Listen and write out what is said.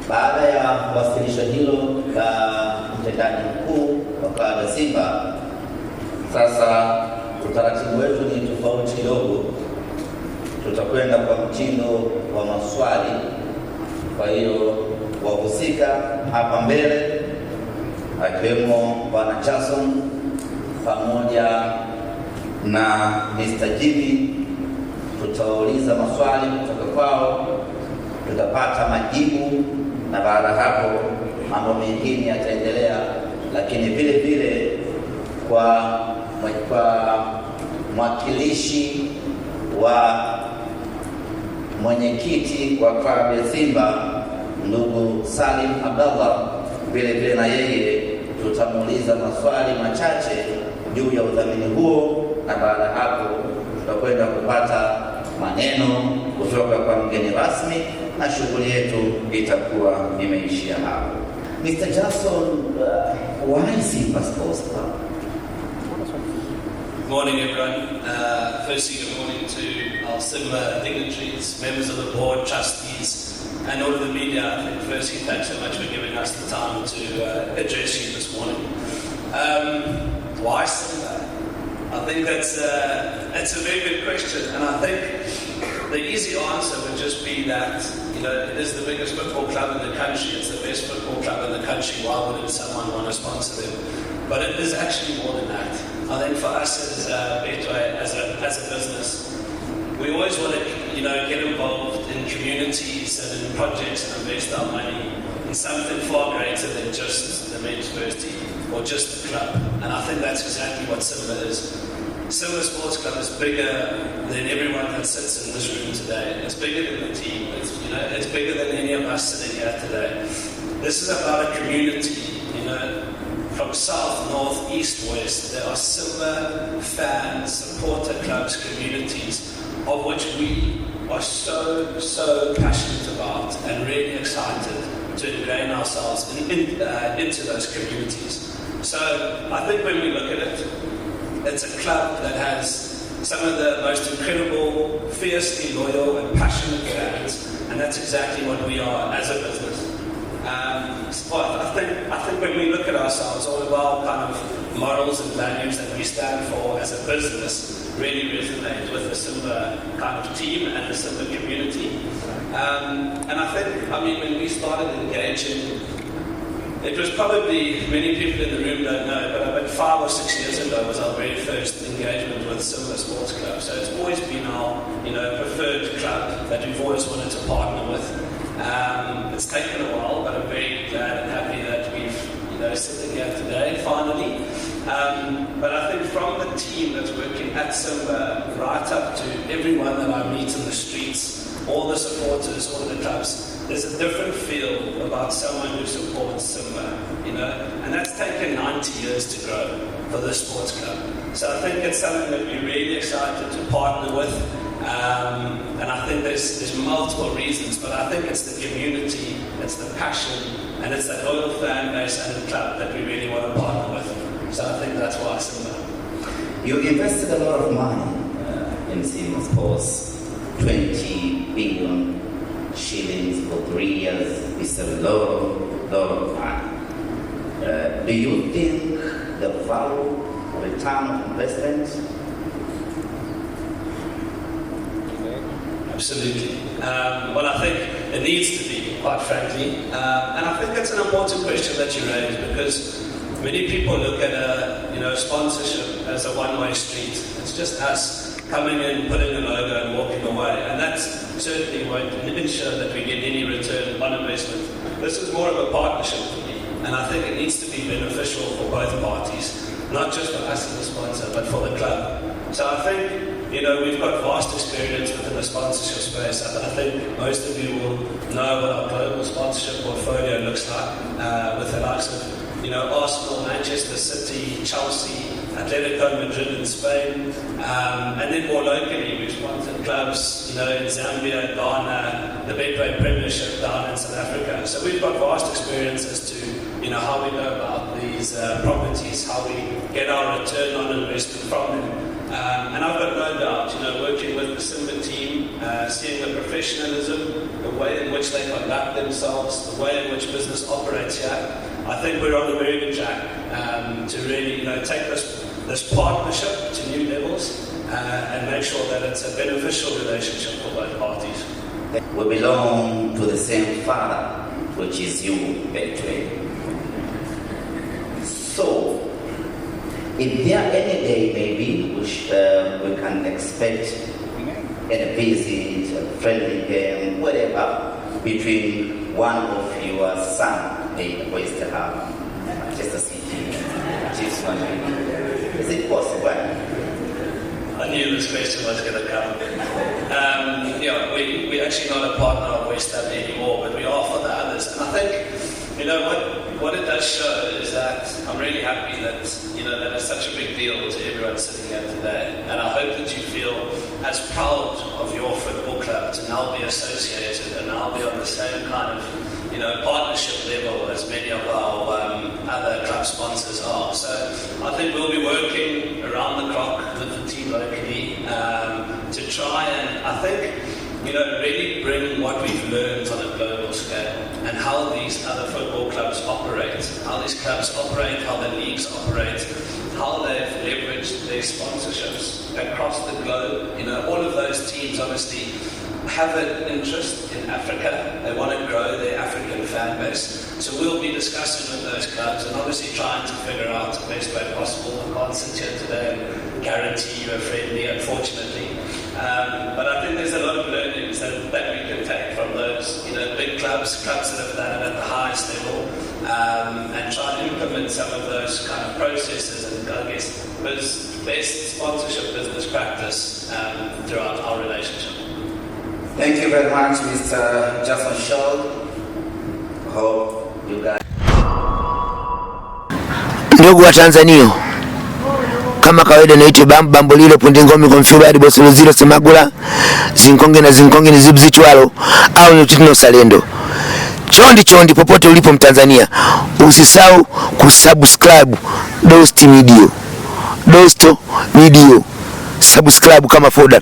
Baada ya wasilisho hilo la mtendaji mkuu wa klabu ya Simba, sasa utaratibu wetu ni tofauti kidogo. Tutakwenda kwa mtindo wa maswali. Kwa hiyo wahusika hapa mbele akiwemo Bwana Jason pamoja na Mr. Jimmy, tutauliza maswali kutoka kwao, tutapata majibu, na baada hapo mambo mengine yataendelea. Lakini vile vile kwa mwakilishi wa mwenyekiti wa klabu ya Simba ndugu Salim Abdallah, vile vile na yeye tutamuuliza maswali machache juu ya udhamini huo, na baada hapo tutakwenda kupata maneno kutoka kwa mgeni rasmi na shughuli yetu itakuwa imeishia hapo. Mr. Jason, why Simba Sports Club? Good morning, everyone. Firstly, good morning to our Simba dignitaries, members of the board, trustees, and all of the media. I think firstly, thanks so much for giving us the time to address you this morning. Why Simba? I think that's a very good question, and I think the easy answer would just be that, you know, it is the biggest football club in the country. It's the best football club in the country. Why wouldn't someone want to sponsor them? But it is actually more than that. I think for us as Betway, as a business, we always want to, you know, get involved in communities and in projects and invest our money in something far greater than just the men's first team or just the club. And I think that's exactly what Simba is. Simba Sports Club is bigger than everyone that sits in this room today. It's bigger than the team. It's bigger than any of us sitting here today. This is about a community, you know, from south, north, east, west. There are Simba fans, supporter clubs, communities, of which we are so passionate about and really excited to ingrain ourselves into those communities. So I think when we look at it, it's a club that has some of the most incredible, fiercely loyal and passionate fans, and that's exactly what we are as a business. I think when we look at ourselves, all of our kind of morals and values that we stand for as a business really resonate with the Simba kind of team and the Simba community. And I think, I mean, when we started engaging, it was probably, many people in the room don't know, but about 5 or 6 years ago was our very first engagement with Simba Sports Club. So it's always been our, you know, preferred club that we've always wanted to partner with. It's taken a while, but I'm very glad and happy that we've, you know, sitting here today, finally. But I think from the team that's working at Simba, right up to everyone that I meet in the streets, all the supporters, all the clubs, there's a different feel about someone who supports Simba, you know, and that's taken 90 years to grow for this sports club. So I think it's something that we're really excited to partner with, and I think there's multiple reasons, but I think it's the community, it's the passion, and it's that loyal fan base and the club that we really want to partner with. So I think that's why Simba. You invested a lot of money in Simba Sports, 20 billion shillings for 3 years. It's a lot of money. Do you think the value, return of investment? Absolutely. Well, I think it needs to be, quite frankly. And I think that's an important question that you raised, because many people look at sponsorship as a one-way street. It's just us coming in, putting a logo and walking away. And that certainly won't ensure that we get any return on investment. This is more of a partnership for me. And I think it needs to be beneficial for both parties, not just for us as a sponsor, but for the club. So I think, we've got vast experience within the sponsorship space. I think most of you will know what our global sponsorship portfolio looks like, with the likes of, Arsenal, Manchester City, Chelsea, Atletico Madrid in Spain, and then more locally, we've sponsored clubs, in Zambia, Ghana, the Betway Premiership down in South Africa. So we've got vast experience as to, how we go about these properties, how we get our return on investment from them. And I've got no doubt, working with the Simba team, seeing the professionalism, the way in which they conduct themselves, the way in which business operates here. I think we're on a very good track to really, take this partnership to new levels and make sure that it's a beneficial relationship for both parties. We belong to the same father, which is you, Betway. So, if there any day maybe we can expect a visit, a friendly game, whatever, between one of your sons in West Ham, Manchester City, Chiefs, is it possible? I knew this question was going to come. We're actually not a partner of West Ham anymore, but we are for the others. And I think, what it does show is that I'm really happy that, that it's such a big deal to everyone sitting here today. And I hope that you feel as proud of your football club to now be associated and now be on the same kind of, partnership level as many of our other club sponsors are. So I think we'll be working around the clock with the team locally to try and, I think, really bring what we've learned on a global scale and how these other football clubs operate, how these clubs operate, how the leagues operate, how they've leveraged their sponsorships across the globe. All of those teams obviously have an interest in Africa. They want to grow their African fan base. So we'll be discussing with those clubs and obviously trying to figure out the best way possible. I can't sit here today and guarantee you a friendly, unfortunately. But I think there's a lot of learnings that we can take from those, big clubs that have done it at the highest level, and try to implement some of those kind of processes and, I guess, best sponsorship business practice throughout our relationship. Thank you very much, Mr. Jason Shaw. Hope you guys. Ndugu wa Tanzania, kama kawaida naitwa Bambo lile pundi ngomi konfibadi bosolo zilo semagula zinkonge ni zibzichwalo au nyutino salendo. Chondi popote ulipo Mtanzania, usisahau kusubscribe Dosto Video. Subscribe kama folder.